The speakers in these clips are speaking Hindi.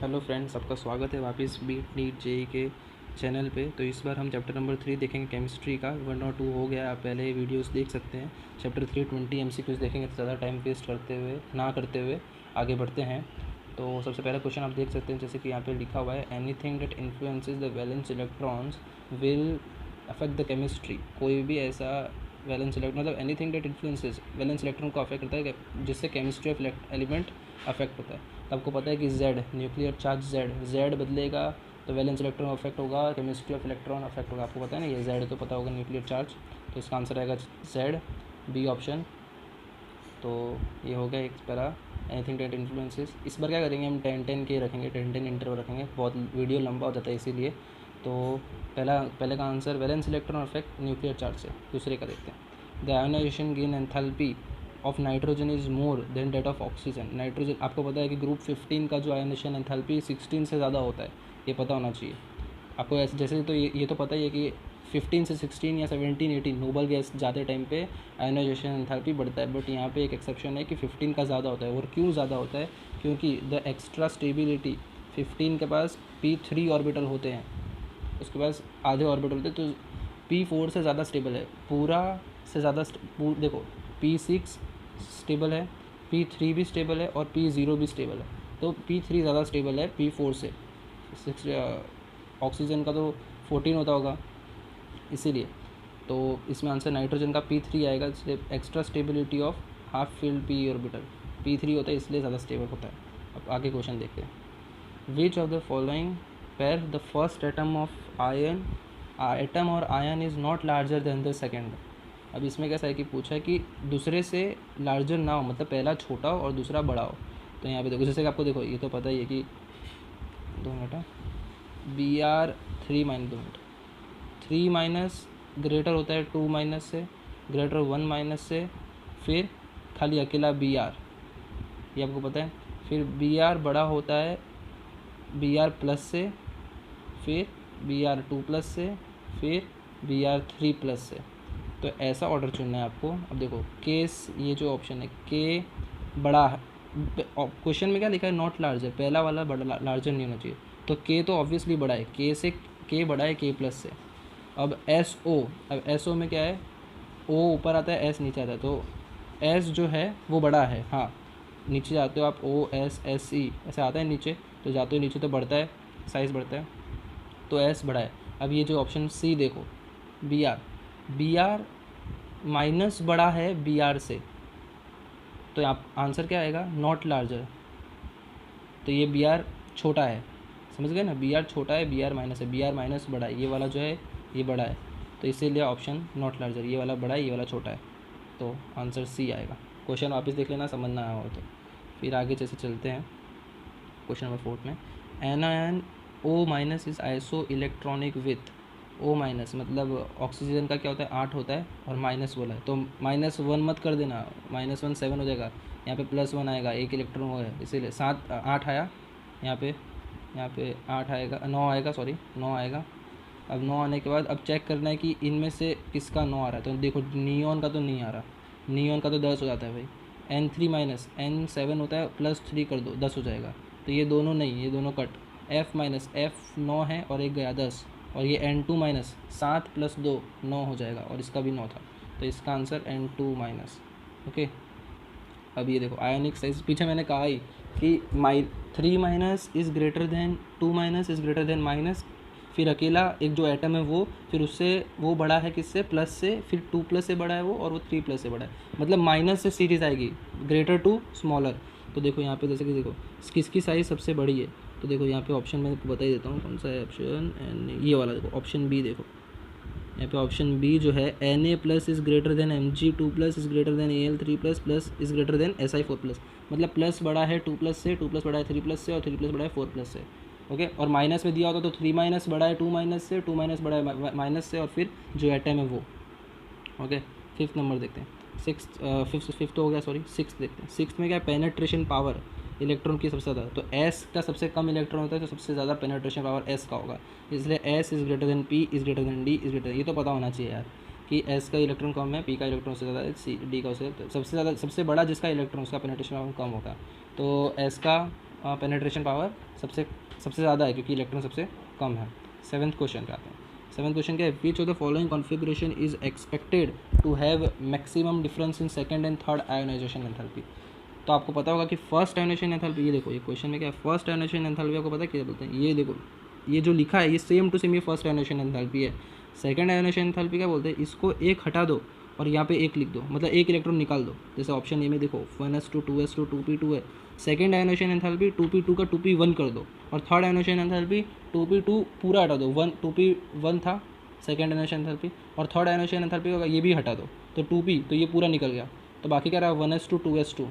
हेलो फ्रेंड्स, आपका स्वागत है वापस बीट नीट जेई के चैनल पे। तो इस बार हम चैप्टर नंबर 3 देखेंगे केमिस्ट्री का। 1 और 2 हो गया, आप पहले वीडियोस देख सकते हैं। चैप्टर 3 20 MCQs देखेंगे तो ज़्यादा टाइम वेस्ट करते हुए आगे बढ़ते हैं। तो सबसे पहला क्वेश्चन आप देख सकते हैं, जैसे कि यहाँ पे लिखा हुआ है, anything that influences the valence electrons will affect the chemistry. कोई भी ऐसा वैलेंस इलेक्ट्रॉन, मतलब anything that influences valence electron को अफेक्ट करता है जिससे केमिस्ट्री ऑफ एलिमेंट अफेक्ट होता है। तो आपको पता है कि Z न्यूक्लियर चार्ज Z बदलेगा तो वैलेंस इलेक्ट्रॉन अफेक्ट होगा, केमिस्ट्री ऑफ इलेक्ट्रॉन अफेक्ट होगा। आपको पता है ना, ये Z तो पता होगा न्यूक्लियर चार्ज। तो इसका आंसर आएगा Z, बी ऑप्शन। तो ये हो गया एक पैरा, एनीथिंग दैट इन्फ्लुएंसेस। इस बार क्या करेंगे, हम 10-10 के रखेंगे, 10-10 इंटरवल रखेंगे, बहुत वीडियो लंबा हो जाता है इसीलिए। तो पहले का answer valence electron affect nuclear charge से। दूसरे का देखते हैं, the ionisation gain enthalpy of nitrogen is more than that of oxygen. Nitrogen, आपको पता है कि ग्रुप 15 का जो आयोनाइजेशन एंथैल्पी 16 से ज़्यादा होता है, ये पता होना चाहिए आपको। ऐसे जैसे तो ये तो पता ही है कि 15 से 16 या 17-18 नोबल गैस जाते टाइम पे आयोनाइजेशन एंथैल्पी बढ़ता है। बट यहाँ पे एक एक्सेप्शन है कि 15 का ज़्यादा होता है। और क्यों ज़्यादा होता है? क्योंकि द एक्स्ट्रा स्टेबिलिटी, 15 के पास P3 ऑर्बिटल होते हैं, उसके पास आधे ऑर्बिटल होते हैं, तो P4 से ज़्यादा स्टेबल है, पूरा से ज़्यादा। देखो, P6 स्टेबल है, P3 भी स्टेबल है और P0 भी स्टेबल है। तो P3 ज़्यादा स्टेबल है P4 से। ऑक्सीजन का तो 14 होता होगा, इसीलिए। तो इसमें आंसर नाइट्रोजन का P3 आएगा, इसलिए extra stability of half filled P orbital P3 होता है, इसलिए ज़्यादा स्टेबल होता है। अब आगे क्वेश्चन देखते हैं, which of the following pair the first atom of ion atom और ion is not larger than the second. अब इसमें कैसा है कि पूछा है कि दूसरे से लार्जर ना हो, मतलब पहला छोटा हो और दूसरा बड़ा हो। तो यहाँ पे देखो, जैसे कि आपको देखो, ये तो पता ही है कि 2 मिनट, Br 3 माइनस ग्रेटर होता है 2 माइनस से, ग्रेटर 1 माइनस से, फिर खाली अकेला Br, ये आपको पता है। फिर Br बड़ा होता है Br प्लस से, फिर Br 2 प्लस से, फिर Br 3 प्लस से। तो ऐसा ऑर्डर चुनना है आपको। अब देखो केस, ये जो ऑप्शन है के बड़ा है, क्वेश्चन में क्या लिखा है, नॉट लार्जर, पहला वाला बड़ा लार्जर नहीं होना चाहिए। तो के तो ऑब्वियसली बड़ा है, के से के बड़ा है के प्लस से। अब SO, अब SO में क्या है, O ऊपर आता है S नीचे आता है, तो S जो है वो बड़ा है। हाँ, नीचे जाते हो आप OSSE ऐसे आता है नीचे, तो जाते हो नीचे तो बढ़ता है, साइज़ बढ़ता है, तो S बड़ा है। अब ये जो ऑप्शन C देखो, Br माइनस बड़ा है Br से, तो यहाँ आंसर क्या आएगा, नॉट लार्जर। तो ये Br छोटा है, समझ गए ना, Br छोटा है, Br माइनस है, Br माइनस बड़ा है, ये वाला जो है ये बड़ा है, तो इसीलिए ऑप्शन नॉट लार्जर, ये वाला बड़ा है, ये वाला छोटा है। तो आंसर C आएगा। क्वेश्चन वापस देख लेना, समझ ना आया हो तो। फिर आगे जैसे चलते हैं क्वेश्चन नंबर 4 में, anion O minus is iso electronic with O minus, मतलब ऑक्सीजन का क्या होता है 8 होता है और माइनस बोला है, तो -1 मत कर देना, -1 7 हो जाएगा, यहाँ पे +1 आएगा, एक इलेक्ट्रॉन हो है, इसीलिए 8 आया, यहाँ पे 8 आएगा, 9 आएगा, सॉरी 9 आएगा। अब 9 आने के बाद अब चेक करना है कि इनमें से किसका 9 आ रहा है। तो देखो नियॉन का तो नहीं आ रहा, नियॉन का तो 10 हो जाता है भाई, N3 माइनस N7 होता है, +3 कर दो 10 हो जाएगा। तो ये दोनों नहीं, ये दोनों कट, F माइनस F 9 है और एक गया 10, और ये N2 माइनस 7 + 2 9 हो जाएगा, और इसका भी 9 था, तो इसका आंसर N2 माइनस। ओके, अब ये देखो आयोनिक साइज, पीछे मैंने कहा ही कि 3 minus is greater than 2 minus is greater than minus, फिर अकेला एक जो एटम है वो, फिर उससे वो बड़ा है किससे, प्लस से, फिर 2 प्लस से बड़ा है वो, और वो 3 प्लस से बड़ा है, मतलब माइनस से सीरीज आएगी, ग्रेटर टू स्मॉलर। तो देखो यहाँ पे जैसे कि देखो किसकी साइज़ सबसे बड़ी है, तो देखो यहाँ पे ऑप्शन मैं बता ही देता हूँ कौन सा है ऑप्शन, एन, ये वाला देखो ऑप्शन बी, देखो यहाँ पे ऑप्शन बी जो है Na+ is greater than Mg2+ is greater than Al3+ plus is greater than Si4+, मतलब प्लस बड़ा है 2 प्लस से, 2 प्लस बड़ा है 3 प्लस से, और 3 प्लस बड़ा है 4 प्लस से। ओके, और माइनस में दिया होता तो 3 माइनस बड़ा है 2 माइनस से, 2 माइनस बड़ा है माइनस से, और फिर जो एटम है वो। ओके, 5th नंबर देखते हैं, फिफ्थ हो गया, सॉरी 6th देखते हैं। 6th में क्या है, पेनेट्रेशन पावर इलेक्ट्रॉन की सबसे ज़्यादा, तो S का सबसे कम इलेक्ट्रॉन होता है, तो सबसे ज़्यादा पेनेट्रेशन पावर S का होगा, इसलिए S is greater than P is greater than D is greater, ये तो पता होना चाहिए यार कि S का इलेक्ट्रॉन कम है, P का इलेक्ट्रॉन से ज़्यादा है, D का उससे सबसे ज़्यादा, सबसे बड़ा जिसका इलेक्ट्रॉन उसका पेनेट्रेशन पावर कम होगा। तो S का पेनिट्रेशन पावर सबसे ज़्यादा है क्योंकि इलेक्ट्रॉन सबसे कम है। 7th क्वेश्चन पे आते हैं। 7th क्वेश्चन क्या है, which of the following configuration is expected to have maximum difference in second and third ionisation enthalpy. तो आपको पता होगा कि फर्स्ट आयोनाइजेशन एंथैल्पी, ये देखो ये क्वेश्चन में क्या है, फर्स्ट आयोनाइजेशन एंथैल्पी आपको पता है क्या बोलते हैं, ये देखो ये जो लिखा है ये सेम टू सेम ये फर्स्ट आयोनाइजेशन एंथैल्पी है। सेकंड आयोनाइजेशन एंथैल्पी क्या बोलते हैं, इसको एक हटा दो और यहाँ पे एक लिख दो, मतलब एक इलेक्ट्रॉन निकाल दो। जैसे ऑप्शन ए में देखो 1s2 2s2 2p2 है। सेकंड आयोनाइजेशन एंथैल्पी 2p2 का 2p1 कर दो, और थर्ड आयोनाइजेशन एंथैल्पी 2p2 पूरा हटा दो, 2p1 था सेकंड आयोनाइजेशन एंथैल्पी, और थर्ड आयोनाइजेशन एंथैल्पी होगा ये भी हटा दो, तो 2p, तो ये पूरा निकल गया। तो बाकी क्या रहा 1s2 2s2।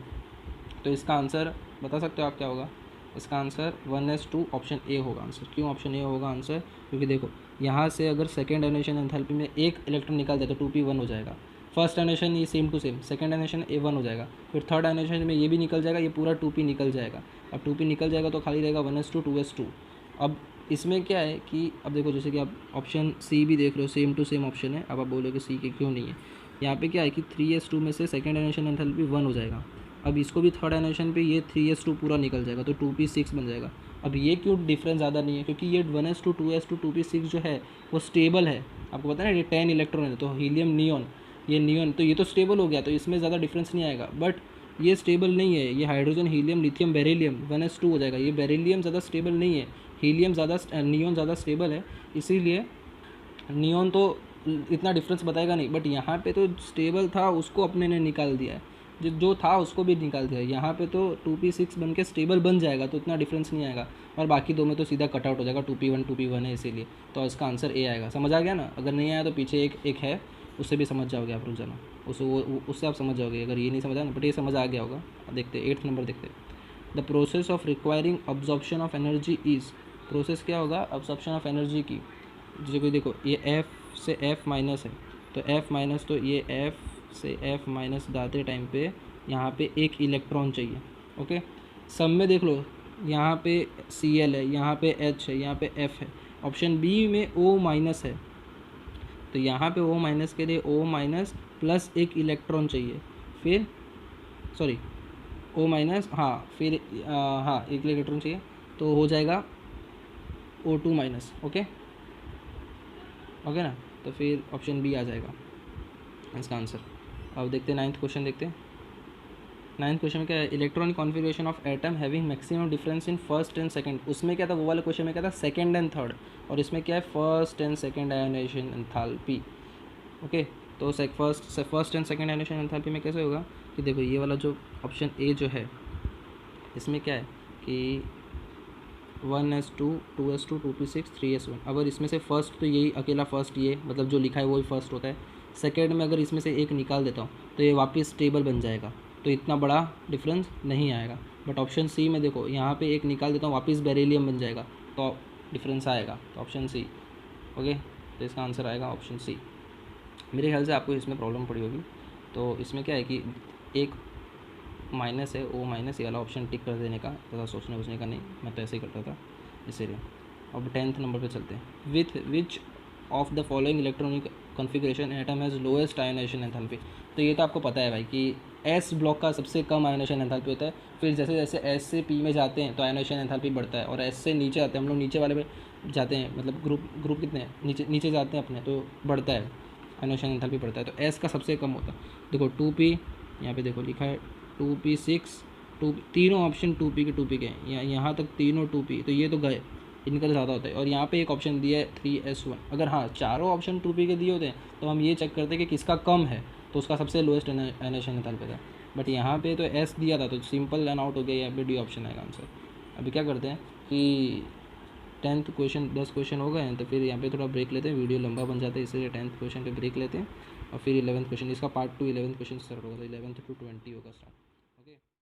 तो इसका आंसर बता सकते हो आप क्या होगा, इसका आंसर 1s2 ऑप्शन ए होगा आंसर। क्यों ऑप्शन ए होगा आंसर, क्योंकि देखो यहाँ से अगर सेकेंड आयोनाइजेशन एंथैल्पी में एक इलेक्ट्रॉन निकाल दे तो 2p1 हो जाएगा। फर्स्ट आयोनाइजेशन ये same to same, second ionisation A1 हो जाएगा, फिर थर्ड आयोनाइजेशन में ये भी निकल जाएगा, ये पूरा 2p निकल जाएगा। अब 2p निकल जाएगा तो खाली रहेगा 1s2 2s2। अब इसमें क्या है कि अब देखो जैसे कि आप ऑप्शन सी भी देख रहे हो, सेम टू सेम ऑप्शन है। अब आप बोलोगे सी के क्यों नहीं है, यहाँ पे क्या है कि 3s2 में से सेकेंड आयोनाइजेशन एंथैल्पी 1 हो जाएगा। अब इसको भी थर्ड आयोनाइजेशन पे ये 3s2 पूरा निकल जाएगा तो 2p6 बन जाएगा। अब ये क्यों डिफरेंस ज़्यादा नहीं है, क्योंकि ये 1s2 2s2 2p6 जो है वो स्टेबल है। आपको पता है ना ये 10 इलेक्ट्रॉन है, तो हीलियम नियॉन, ये नियॉन तो ये तो स्टेबल हो गया, तो इसमें ज़्यादा डिफरेंस नहीं आएगा। बट ये स्टेबल नहीं है, ये hydrogen helium lithium beryllium 1s2 हो जाएगा। ये बेरिलियम ज़्यादा स्टेबल नहीं है, हीलियम ज़्यादा, नियॉन ज़्यादा स्टेबल है, इसीलिए नियॉन तो इतना डिफरेंस बताएगा नहीं। बट यहाँ पे तो स्टेबल था, उसको अपने ने निकाल दिया है, जो था उसको भी निकाल दिया। यहाँ पे तो 2p6 बन के स्टेबल बन जाएगा, तो इतना डिफरेंस नहीं आएगा। और बाकी दो में तो सीधा कट आउट हो जाएगा, 2p1 है इसीलिए। तो इसका आंसर ए आएगा। समझ आ गया ना, अगर नहीं आया तो पीछे एक है, उससे भी समझ जाओगे आप, रुक जाना, उससे आप समझ जाओगे अगर ये नहीं समझा ना, बट ये समझ आ गया होगा। देखते 8th नंबर देखते। The process of requiring absorption of energy is, process क्या होगा अब्जॉर्प्शन ऑफ एनर्जी की। जैसे कोई देखो ये F से F माइनस है, तो F माइनस, तो ये F से F माइनस जाते टाइम पे यहाँ पे एक इलेक्ट्रॉन चाहिए। ओके, सब में देख लो, यहाँ पे Cl है, यहाँ पे H है, यहाँ पे F है। ऑप्शन बी में O माइनस है, तो यहाँ पे O माइनस के लिए O माइनस प्लस एक इलेक्ट्रॉन चाहिए, फिर सॉरी O माइनस, हाँ फिर हाँ एक इलेक्ट्रॉन चाहिए, तो हो जाएगा O2 माइनस। ओके ओके ना, तो फिर ऑप्शन बी आ जाएगा इसका आंसर। अब देखते हैं 9th क्वेश्चन देखते हैं। 9th क्वेश्चन में क्या है, electronic configuration of atom having maximum difference in first and second. उसमें क्या था, वो वाले क्वेश्चन में क्या था सेकंड एंड थर्ड, और इसमें क्या है first and second ionization enthalpy. Okay, तो first and second ionization enthalpy में कैसे होगा कि देखो ये वाला जो ऑप्शन ए जो है, इसमें क्या है कि 1s2 2s2 2p6 3s1। अगर इसमें से फर्स्ट, तो यही अकेला फर्स्ट, ये मतलब जो लिखा है वही फर्स्ट होता है। सेकेंड में अगर इसमें से एक निकाल देता हूँ तो ये वापस स्टेबल बन जाएगा, तो इतना बड़ा डिफरेंस नहीं आएगा। बट ऑप्शन सी में देखो, यहाँ पे एक निकाल देता हूँ वापस बेरिलियम बन जाएगा, तो डिफरेंस आएगा, तो ऑप्शन सी। ओके, तो इसका आंसर आएगा ऑप्शन सी। मेरे ख्याल से आपको इसमें प्रॉब्लम पड़ी होगी। तो इसमें क्या है कि एक माइनस है, O माइनस, ये वाला ऑप्शन टिक कर देने का, ज़्यादा सोचने वोचने का नहीं, मैं तो ऐसे ही करता था इसीलिए। अब 10th नंबर पे चलते हैं। With which of the following electronic configuration atom has lowest ionisation enthalpy. तो ये तो आपको पता है भाई कि S ब्लॉक का सबसे कम आयोनाइजेशन एंथैल्पी होता है। फिर जैसे जैसे S से P में जाते हैं तो आयोनाइजेशन एंथैल्पी बढ़ता है, और S से नीचे आते हैं, हम लोग नीचे वाले में जाते हैं, मतलब ग्रुप कितने हैं, नीचे जाते हैं अपने, तो बढ़ता है आयोनाइजेशन एंथैल्पी बढ़ता है। तो S का सबसे कम होता है। देखो 2p, यहाँ पे देखो लिखा है 2p6 2, तीनों ऑप्शन 2p के यहाँ तक तीनों 2p, तो ये तो गए, इनका तो ज़्यादा होता है। और यहाँ पे एक ऑप्शन दिया है 3s1। अगर हाँ चारों ऑप्शन 2p के दिए होते हैं तो हम ये चेक करते हैं कि किसका कम है, तो उसका सबसे लोएस्ट आयोनाइजेशन एंथैल्पी था। बट यहाँ पे तो S दिया था, तो सिंपल रन आउट हो गया, यहाँ पे डी ऑप्शन आएगा आंसर। अभी क्या करते हैं कि 10th क्वेश्चन 10 क्वेश्चन हो गए हैं, तो फिर यहाँ पे थोड़ा ब्रेक लेते हैं, वीडियो लंबा बन जाता है, इसलिए 10th क्वेश्चन पे ब्रेक लेते हैं, और फिर 11th क्वेश्चन, इसका पार्ट 2 11th क्वेश्चन स्टार्ट होगा, तो 11th to 20 होगा स्टार्ट।